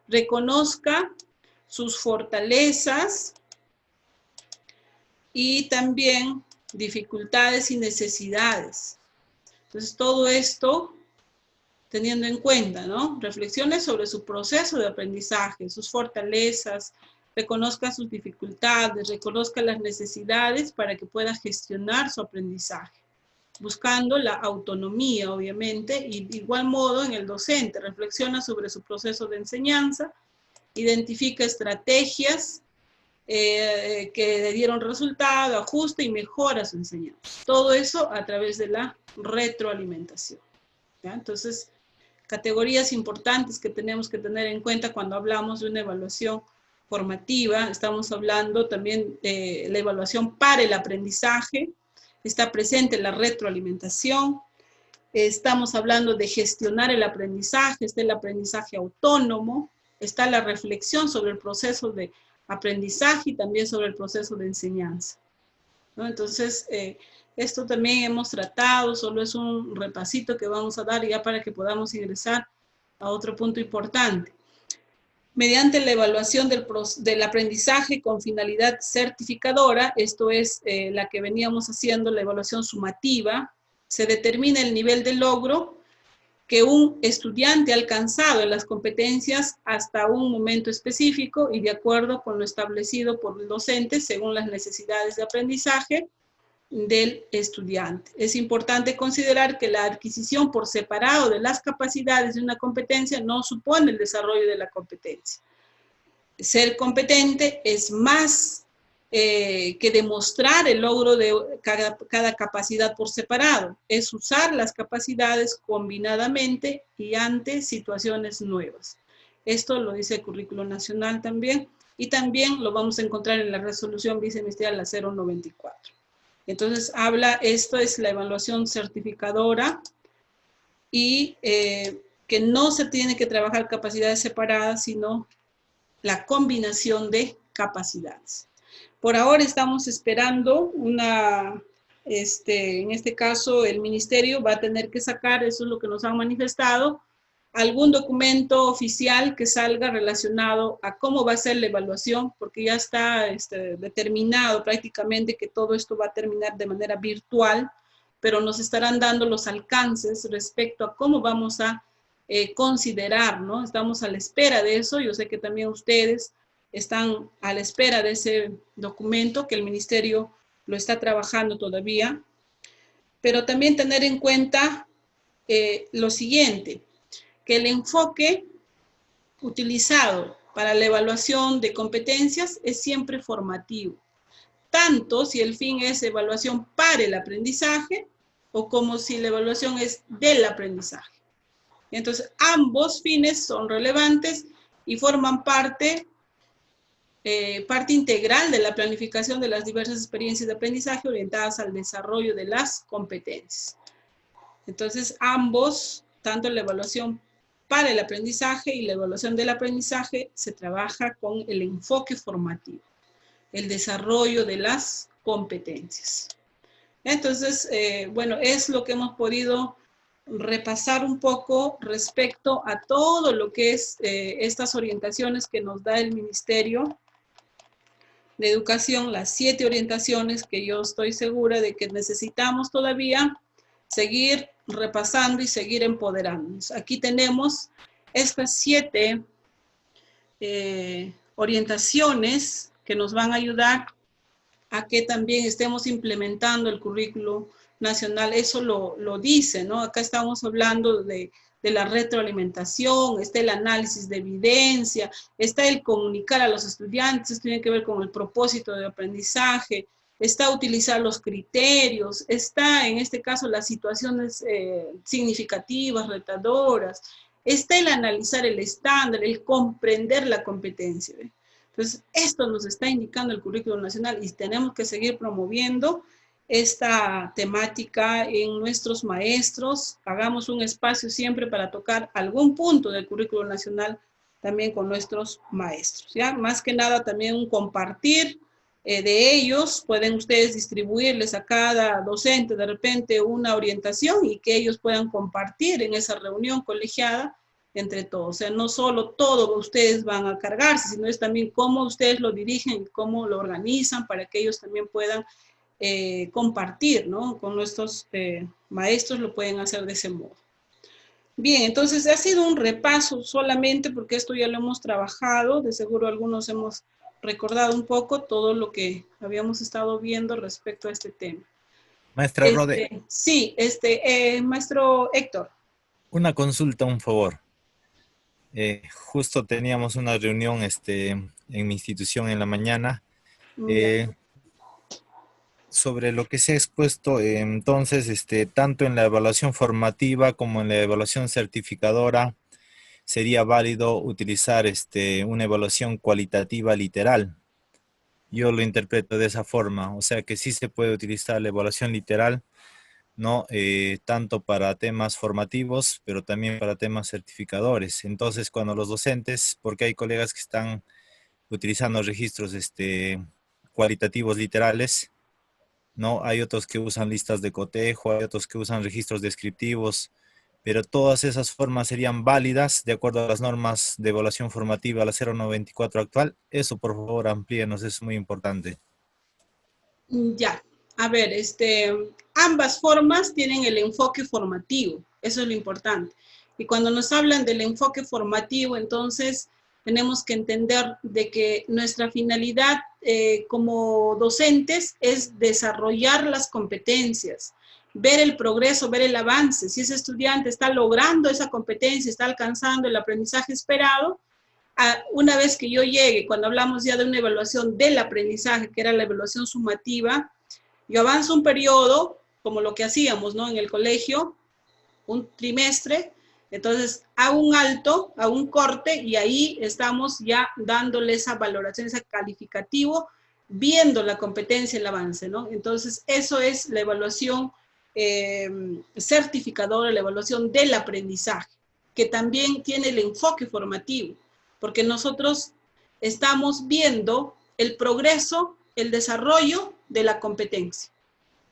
reconozca sus fortalezas y también dificultades y necesidades. Entonces, todo esto teniendo en cuenta, ¿no? Reflexiones sobre su proceso de aprendizaje, sus fortalezas, reconozca sus dificultades, reconozca las necesidades para que pueda gestionar su aprendizaje, buscando la autonomía, obviamente, y de igual modo en el docente, reflexiona sobre su proceso de enseñanza, identifica estrategias que le dieron resultado, ajusta y mejora su enseñanza. Todo eso a través de la retroalimentación, ¿ya? Entonces, categorías importantes que tenemos que tener en cuenta cuando hablamos de una evaluación formativa. Estamos hablando también de la evaluación para el aprendizaje, está presente la retroalimentación, estamos hablando de gestionar el aprendizaje, está el aprendizaje autónomo, está la reflexión sobre el proceso de aprendizaje y también sobre el proceso de enseñanza, ¿no? Entonces, esto también hemos tratado, solo es un repasito que vamos a dar ya para que podamos ingresar a otro punto importante. Mediante la evaluación del aprendizaje con finalidad certificadora, esto es la que veníamos haciendo, la evaluación sumativa, se determina el nivel de logro que un estudiante ha alcanzado en las competencias hasta un momento específico y de acuerdo con lo establecido por el docente según las necesidades de aprendizaje del estudiante. Es importante considerar que la adquisición por separado de las capacidades de una competencia no supone el desarrollo de la competencia. Ser competente es más que demostrar el logro de cada capacidad por separado. Es usar las capacidades combinadamente y ante situaciones nuevas. Esto lo dice el Currículo Nacional también, y también lo vamos a encontrar en la resolución viceministerial la 094. Entonces esto es la evaluación certificadora y que no se tiene que trabajar capacidades separadas, sino la combinación de capacidades. Por ahora estamos esperando en este caso el ministerio va a tener que sacar, eso es lo que nos han manifestado, algún documento oficial que salga relacionado a cómo va a ser la evaluación, porque ya está determinado prácticamente que todo esto va a terminar de manera virtual, pero nos estarán dando los alcances respecto a cómo vamos a considerar, ¿no? Estamos a la espera de eso, yo sé que también ustedes están a la espera de ese documento que el ministerio lo está trabajando todavía, pero también tener en cuenta lo siguiente, que el enfoque utilizado para la evaluación de competencias es siempre formativo, tanto si el fin es evaluación para el aprendizaje o como si la evaluación es del aprendizaje. Entonces, ambos fines son relevantes y forman parte integral de la planificación de las diversas experiencias de aprendizaje orientadas al desarrollo de las competencias. Entonces, ambos, tanto la evaluación para el aprendizaje y la evaluación del aprendizaje, se trabaja con el enfoque formativo, el desarrollo de las competencias. Entonces, bueno, es lo que hemos podido repasar un poco respecto a todo lo que es estas orientaciones que nos da el Ministerio de Educación, las 7 orientaciones que yo estoy segura de que necesitamos todavía seguir repasando y seguir empoderándonos. Aquí tenemos estas 7 orientaciones que nos van a ayudar a que también estemos implementando el currículo nacional. Eso lo dice, ¿no? Acá estamos hablando de la retroalimentación, está el análisis de evidencia, está el comunicar a los estudiantes, esto tiene que ver con el propósito de aprendizaje, está utilizar los criterios, está en este caso las situaciones significativas, retadoras, está el analizar el estándar, el comprender la competencia, ¿ve? Entonces, esto nos está indicando el currículo nacional y tenemos que seguir promoviendo esta temática en nuestros maestros. Hagamos un espacio siempre para tocar algún punto del currículo nacional también con nuestros maestros, ¿ya? Más que nada también un compartir de ellos, pueden ustedes distribuirles a cada docente de repente una orientación y que ellos puedan compartir en esa reunión colegiada entre todos. O sea, no solo todo ustedes van a cargarse, sino es también cómo ustedes lo dirigen, cómo lo organizan para que ellos también puedan compartir, ¿no? Con nuestros maestros lo pueden hacer de ese modo. Bien, entonces ha sido un repaso solamente porque esto ya lo hemos trabajado, de seguro algunos hemos recordado un poco todo lo que habíamos estado viendo respecto a este tema. Maestra Rode. Sí, maestro Héctor. Una consulta, un favor. Justo teníamos una reunión en mi institución en la mañana sobre lo que se ha expuesto entonces, tanto en la evaluación formativa como en la evaluación certificadora, sería válido utilizar una evaluación cualitativa literal. Yo lo interpreto de esa forma, o sea que sí se puede utilizar la evaluación literal, ¿no? Tanto para temas formativos, pero también para temas certificadores. Entonces, cuando los docentes, porque hay colegas que están utilizando registros cualitativos literales, ¿no? Hay otros que usan listas de cotejo, hay otros que usan registros descriptivos, pero todas esas formas serían válidas de acuerdo a las normas de evaluación formativa, la 094 actual. Eso, por favor, amplíenos, es muy importante. Ya, a ver, ambas formas tienen el enfoque formativo, eso es lo importante. Y cuando nos hablan del enfoque formativo, entonces tenemos que entender de que nuestra finalidad como docentes es desarrollar las competencias, ver el progreso, ver el avance. Si ese estudiante está logrando esa competencia, está alcanzando el aprendizaje esperado, una vez que yo llegue, cuando hablamos ya de una evaluación del aprendizaje, que era la evaluación sumativa, yo avanzo un periodo, como lo que hacíamos, ¿no? En el colegio, un trimestre, entonces hago un alto, hago un corte y ahí estamos ya dándole esa valoración, ese calificativo, viendo la competencia, el avance, ¿no? Entonces eso es la evaluación certificadora, la evaluación del aprendizaje, que también tiene el enfoque formativo, porque nosotros estamos viendo el progreso, el desarrollo de la competencia,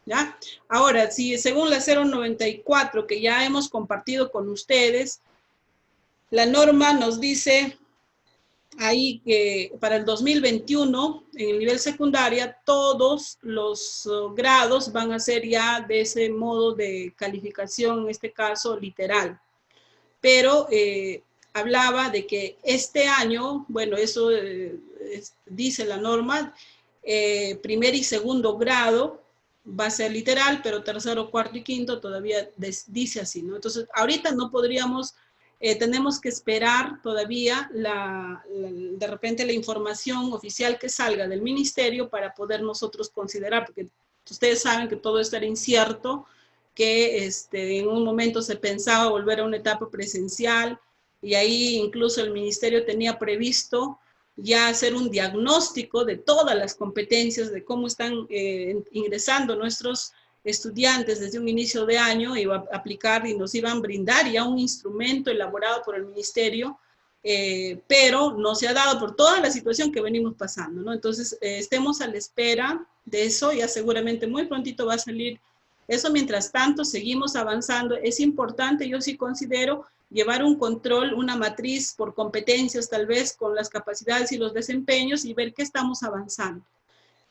¿ya? Ahora, si según la 094 que ya hemos compartido con ustedes, la norma nos dice ahí que para el 2021, en el nivel secundaria, todos los grados van a ser ya de ese modo de calificación, en este caso literal. Pero hablaba de que este año, bueno, eso dice la norma, primer y segundo grado va a ser literal, pero tercero, cuarto y quinto todavía dice así, ¿no? Entonces, ahorita no podríamos, tenemos que esperar todavía de repente la información oficial que salga del ministerio para poder nosotros considerar, porque ustedes saben que todo esto era incierto, que en un momento se pensaba volver a una etapa presencial, y ahí incluso el ministerio tenía previsto ya hacer un diagnóstico de todas las competencias, de cómo están ingresando nuestros estudiantes desde un inicio de año, iba a aplicar y nos iban a brindar ya un instrumento elaborado por el ministerio, pero no se ha dado por toda la situación que venimos pasando, ¿no? Entonces, estemos a la espera de eso, ya seguramente muy prontito va a salir eso. Mientras tanto, seguimos avanzando. Es importante, yo sí considero, llevar un control, una matriz por competencias, tal vez con las capacidades y los desempeños, y ver qué estamos avanzando,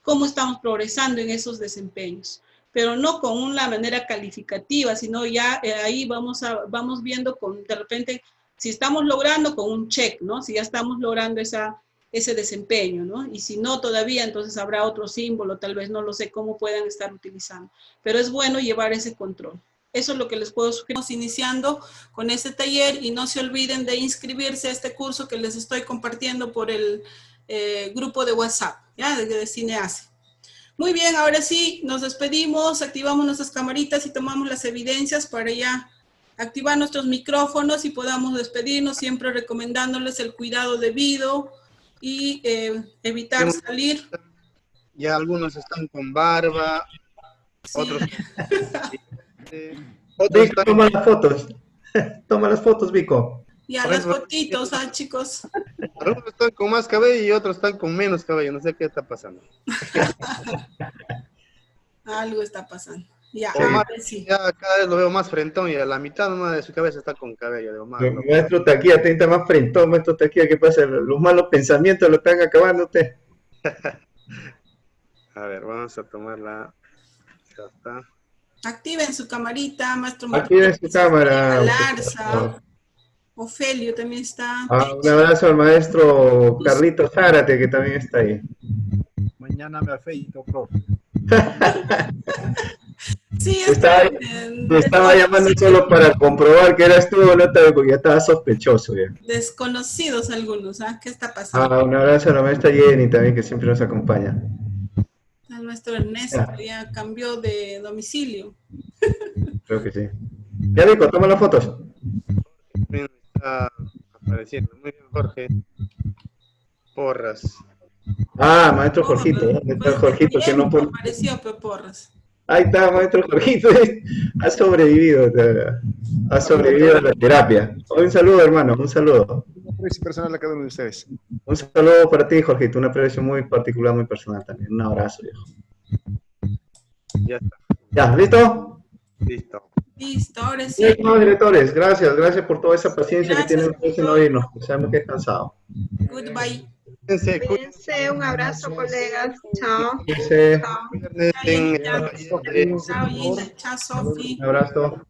cómo estamos progresando en esos desempeños, pero no con una manera calificativa, sino ya ahí vamos viendo de repente si estamos logrando con un check, ¿no? Si ya estamos logrando ese desempeño, ¿no? Y si no todavía, entonces habrá otro símbolo, tal vez no lo sé cómo puedan estar utilizando, pero es bueno llevar ese control. Eso es lo que les puedo sugerir. Estamos iniciando con este taller y no se olviden de inscribirse a este curso que les estoy compartiendo por el grupo de WhatsApp, ¿ya? De CineAce. Muy bien, ahora sí, nos despedimos, activamos nuestras camaritas y tomamos las evidencias para ya activar nuestros micrófonos y podamos despedirnos, siempre recomendándoles el cuidado debido y evitar salir. Ya algunos están con barba, Sí. otros... Vico, toma las fotos. Toma las fotos, Vico. Ya, Por las eso- fotitos, chicos. Algunos están con más cabello y otros están con menos cabello. No sé qué está pasando. Algo está pasando. Ya, Omar, ahora sí. ya cada vez lo veo más frentón y a la mitad nomás de su cabeza está con cabello de Omar. ¿No? Maestro Taquía, te está más frentón, maestro Taquía, ¿qué pasa? Los malos pensamientos lo están acabando usted. A ver, vamos a tomarla. Ya está. Activen su camarita, maestro Aquí en su cámara. Larza. Ofelio también está. Un abrazo al maestro Carlito Zárate, que también está ahí. Mañana me afeito, profe. Sí, Te estaba llamando solo para comprobar que eras tú o no, porque ya estaba sospechoso ya. Desconocidos algunos, ¿qué está pasando? Un abrazo a la maestra Jenny también, que siempre nos acompaña. El maestro Ernesto ya cambió de domicilio. Creo que sí. Ya, Nico, toma las fotos. También está apareciendo. Muy bien, Jorge. Porras. Maestro Jorgito. ¿Dónde está el Jorgito? Que no puede... Apareció Porras. Ahí está, maestro Jorgito. Ha sobrevivido. Ha sobrevivido a la terapia. Un saludo, hermano. Un saludo. Un aprecio personal a cada uno de ustedes. Un saludo para ti, Jorgito. Un aprecio muy particular, muy personal también. Un abrazo, viejo. Ya está. ¿Ya? ¿Listo? Listo. Listo, ahora sí. Sí, no, directores. Gracias por toda esa paciencia que tienen ustedes en oírnos. Sabemos que es cansado. Goodbye. Cuídense, un abrazo, colegas. Chao. Cuídense. Chao. Chao, Gina. Chao, Sofi. Un abrazo.